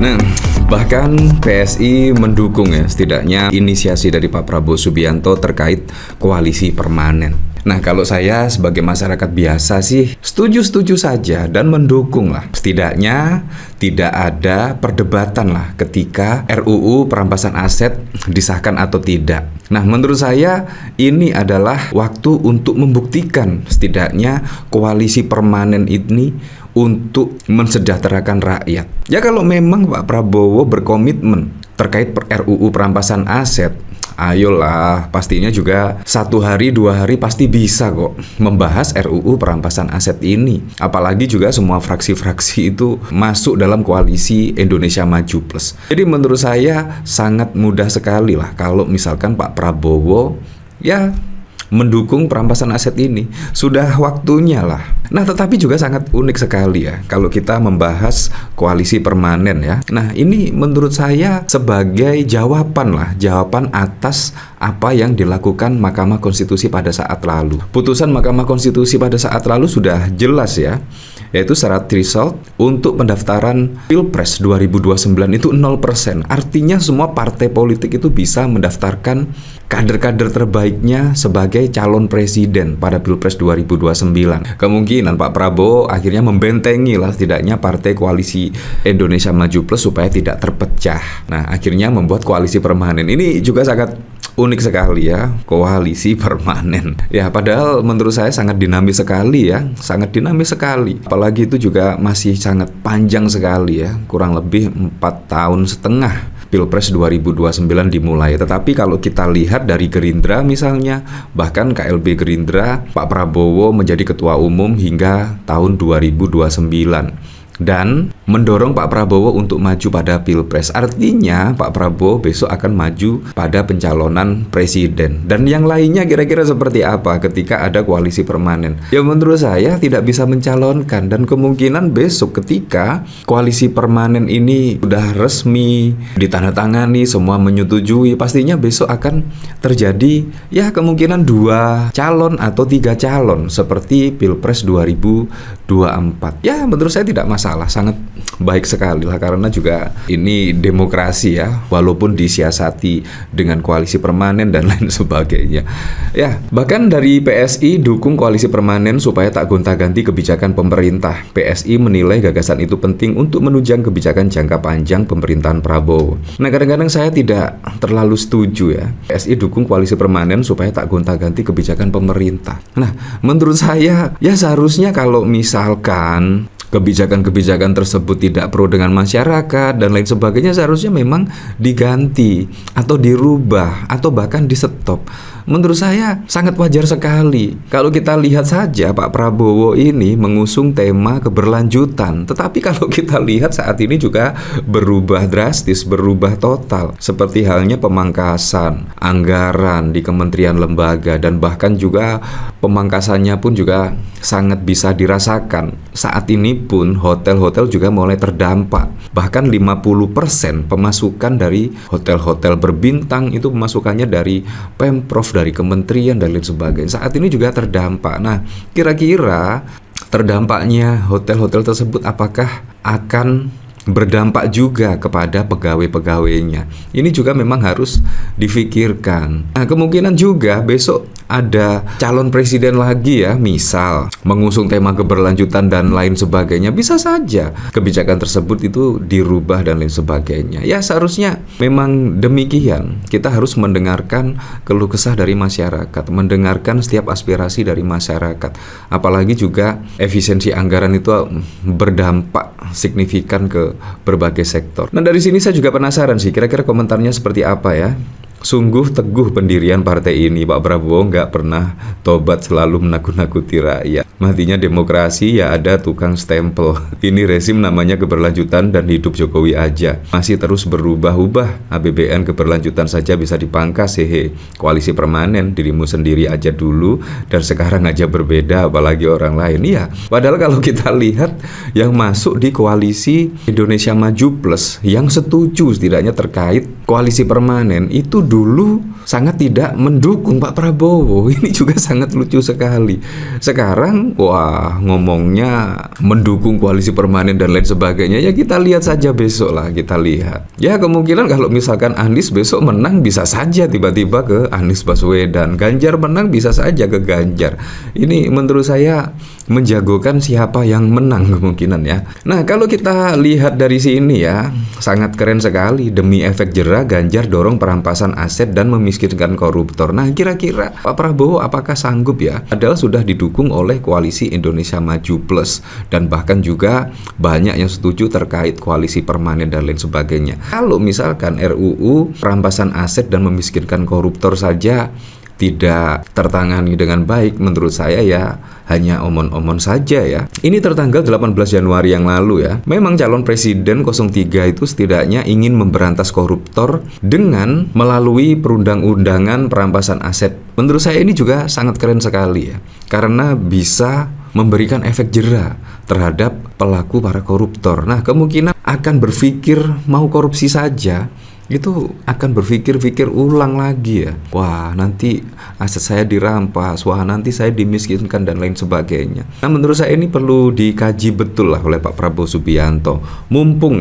Nah, bahkan PSI mendukung ya setidaknya inisiasi dari Pak Prabowo Subianto terkait koalisi permanen. Nah, kalau saya sebagai masyarakat biasa sih setuju-setuju saja dan mendukung lah. Setidaknya tidak ada perdebatan lah ketika RUU perampasan aset disahkan atau tidak. Nah, menurut saya ini adalah waktu untuk membuktikan setidaknya koalisi permanen ini untuk mensejahterakan rakyat. Ya kalau memang Pak Prabowo berkomitmen terkait RUU perampasan aset, ayolah, pastinya juga 1 hari 2 hari pasti bisa kok membahas RUU perampasan aset ini. Apalagi juga semua fraksi-fraksi itu masuk dalam koalisi Indonesia Maju Plus. Jadi menurut saya sangat mudah sekali lah kalau misalkan Pak Prabowo ya mendukung perampasan aset ini. Sudah waktunya lah. Nah, tetapi juga sangat unik sekali ya kalau kita membahas koalisi permanen ya. Nah, ini menurut saya sebagai jawaban atas apa yang dilakukan Mahkamah Konstitusi pada saat lalu. Putusan Mahkamah Konstitusi pada saat lalu sudah jelas ya, yaitu syarat threshold untuk pendaftaran Pilpres 2029 itu 0%. Artinya semua partai politik itu bisa mendaftarkan kader-kader terbaiknya sebagai calon presiden pada Pilpres 2029. Kemungkinan Pak Prabowo akhirnya membentengi lah setidaknya partai koalisi Indonesia Maju Plus supaya tidak terpecah. Nah, akhirnya membuat koalisi permanen. Ini juga sangat unik sekali ya, koalisi permanen. Ya, padahal menurut saya sangat dinamis sekali ya, sangat dinamis sekali. Apalagi itu juga masih sangat panjang sekali ya, kurang lebih 4,5 tahun Pilpres 2029 dimulai. Tetapi kalau kita lihat dari Gerindra misalnya, bahkan KLB Gerindra, Pak Prabowo menjadi ketua umum hingga tahun 2029. Dan mendorong Pak Prabowo untuk maju pada Pilpres. Artinya Pak Prabowo besok akan maju pada pencalonan presiden. Dan yang lainnya kira-kira seperti apa ketika ada koalisi permanen? Ya menurut saya tidak bisa mencalonkan. Dan kemungkinan besok ketika koalisi permanen ini sudah resmi ditandatangani, semua menyetujui, pastinya besok akan terjadi ya kemungkinan 2 calon atau 3 calon seperti Pilpres 2024. Ya menurut saya tidak masalah, sangat baik sekali lah karena juga ini demokrasi ya, walaupun disiasati dengan koalisi permanen dan lain sebagainya. Ya, bahkan dari PSI dukung koalisi permanen supaya tak gonta-ganti kebijakan pemerintah. PSI menilai gagasan itu penting untuk menunjang kebijakan jangka panjang pemerintahan Prabowo. Nah, kadang-kadang saya tidak terlalu setuju ya. PSI dukung koalisi permanen supaya tak gonta-ganti kebijakan pemerintah. Nah, menurut saya ya seharusnya kalau misalkan kebijakan-kebijakan tersebut tidak pro dengan masyarakat dan lain sebagainya, seharusnya memang diganti atau dirubah atau bahkan di stop. Menurut saya sangat wajar sekali. Kalau kita lihat saja Pak Prabowo ini mengusung tema keberlanjutan. Tetapi kalau kita lihat saat ini juga berubah drastis, berubah total. Seperti halnya pemangkasan anggaran di kementerian lembaga dan bahkan juga pemangkasannya pun juga sangat bisa dirasakan. Saat ini pun hotel-hotel juga mulai terdampak. Bahkan 50% pemasukan dari hotel-hotel berbintang itu pemasukannya dari Pemprov, dari kementerian dan lain sebagainya. Saat ini juga terdampak. Nah, kira-kira terdampaknya hotel-hotel tersebut apakah akan berdampak juga kepada pegawai-pegawainya? Ini juga memang harus difikirkan. Nah, kemungkinan juga besok ada calon presiden lagi ya, misal mengusung tema keberlanjutan dan lain sebagainya. Bisa saja kebijakan tersebut itu dirubah dan lain sebagainya. Ya seharusnya memang demikian. Kita harus mendengarkan keluh kesah dari masyarakat, mendengarkan setiap aspirasi dari masyarakat. Apalagi juga efisiensi anggaran itu berdampak signifikan ke berbagai sektor. Nah, dari sini saya juga penasaran sih, kira-kira komentarnya seperti apa ya? Sungguh teguh pendirian partai ini. Pak Prabowo nggak pernah tobat, selalu menakut-nakuti rakyat. Matinya demokrasi ya ada tukang stempel. Ini rezim namanya keberlanjutan dan hidup Jokowi aja. Masih terus berubah-ubah. APBN keberlanjutan saja bisa dipangkas, hehe. Koalisi permanen, dirimu sendiri aja dulu dan sekarang aja berbeda, apalagi orang lain. Iya, padahal kalau kita lihat yang masuk di koalisi Indonesia Maju Plus, yang setuju setidaknya terkait koalisi permanen itu dulu sangat tidak mendukung Pak Prabowo. Ini juga sangat lucu sekali. Sekarang wah ngomongnya mendukung koalisi permanen dan lain sebagainya. Ya kita lihat saja besok lah, kita lihat. Ya kemungkinan kalau misalkan Anies besok menang bisa saja tiba-tiba ke Anies Baswedan. Ganjar menang bisa saja ke Ganjar. Ini menurut saya menjagokan siapa yang menang kemungkinan ya. Nah kalau kita lihat dari sini ya, sangat keren sekali. Demi efek jerah, Ganjar dorong perampasan aset dan memiskinkan koruptor. Nah kira-kira Pak Prabowo apakah sanggup ya? Padahal sudah didukung oleh koalisi Indonesia Maju Plus, dan bahkan juga banyak yang setuju terkait koalisi permanen dan lain sebagainya. Kalau misalkan RUU perampasan aset dan memiskinkan koruptor saja tidak tertangani dengan baik, menurut saya ya hanya omon-omon saja ya. Ini tertanggal 18 Januari yang lalu ya. Memang calon presiden 03 itu setidaknya ingin memberantas koruptor dengan melalui perundang-undangan perampasan aset. Menurut saya ini juga sangat keren sekali ya, karena bisa memberikan efek jera terhadap pelaku para koruptor. Nah kemungkinan akan berpikir mau korupsi saja itu akan berpikir-pikir ulang lagi ya. Wah nanti aset saya dirampas, wah nanti saya dimiskinkan dan lain sebagainya. Nah menurut saya ini perlu dikaji betul lah oleh Pak Prabowo Subianto. Mumpung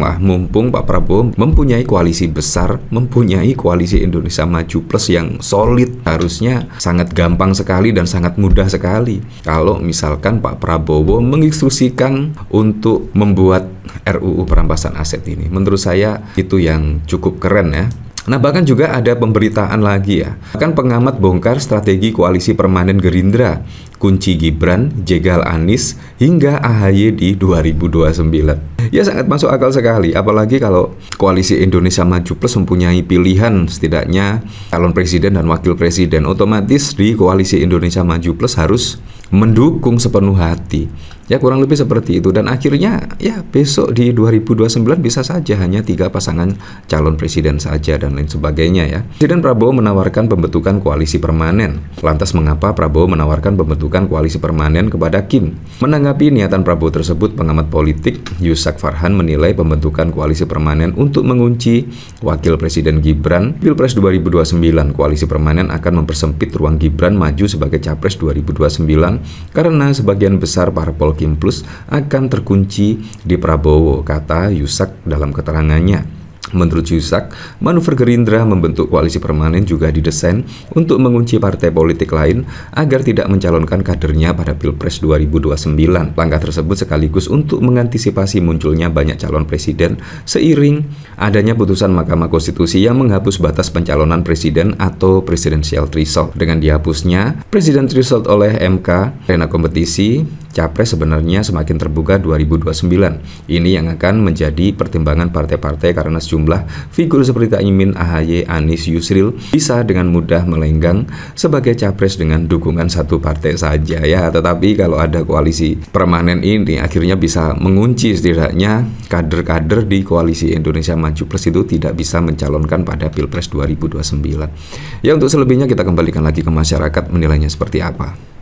Pak Prabowo mempunyai koalisi besar, mempunyai koalisi Indonesia Maju Plus yang solid. Harusnya sangat gampang sekali dan sangat mudah sekali kalau misalkan Pak Prabowo menginstruksikan untuk membuat RUU perampasan aset ini. Menurut saya itu yang cukup keren ya. Nah bahkan juga ada pemberitaan lagi ya. Bahkan pengamat bongkar strategi koalisi permanen Gerindra, kunci Gibran, jegal Anies, hingga AHY di 2029. Ya sangat masuk akal sekali. Apalagi kalau koalisi Indonesia Maju Plus mempunyai pilihan setidaknya calon presiden dan wakil presiden. Otomatis di koalisi Indonesia Maju Plus harus mendukung sepenuh hati. Ya kurang lebih seperti itu. Dan akhirnya ya besok di 2029 bisa saja hanya 3 pasangan calon presiden saja dan lain sebagainya ya. Presiden Prabowo menawarkan pembentukan koalisi permanen. Lantas mengapa Prabowo menawarkan pembentukan koalisi permanen kepada Kim? Menanggapi niatan Prabowo tersebut, pengamat politik Yusak Farhan menilai pembentukan koalisi permanen untuk mengunci wakil presiden Gibran Pilpres 2029. Koalisi permanen akan mempersempit ruang Gibran maju sebagai capres 2029 karena sebagian besar parpol Kim Plus akan terkunci di Prabowo, kata Yusak dalam keterangannya. Menurut Yusak, manuver Gerindra membentuk koalisi permanen juga didesain untuk mengunci partai politik lain agar tidak mencalonkan kadernya pada Pilpres 2029. Langkah tersebut sekaligus untuk mengantisipasi munculnya banyak calon presiden seiring adanya putusan Mahkamah Konstitusi yang menghapus batas pencalonan presiden atau presidential threshold. Dengan dihapusnya presiden threshold oleh MK, arena kompetisi capres sebenarnya semakin terbuka 2029. Ini yang akan menjadi pertimbangan partai-partai karena sejumlah figur seperti Caimin, AHY, Anies, Yusril bisa dengan mudah melenggang sebagai capres dengan dukungan satu partai saja ya. Tetapi kalau ada koalisi permanen ini akhirnya bisa mengunci setidaknya kader-kader di koalisi Indonesia Maju Plus itu tidak bisa mencalonkan pada Pilpres 2029. Ya untuk selebihnya kita kembalikan lagi ke masyarakat menilainya seperti apa.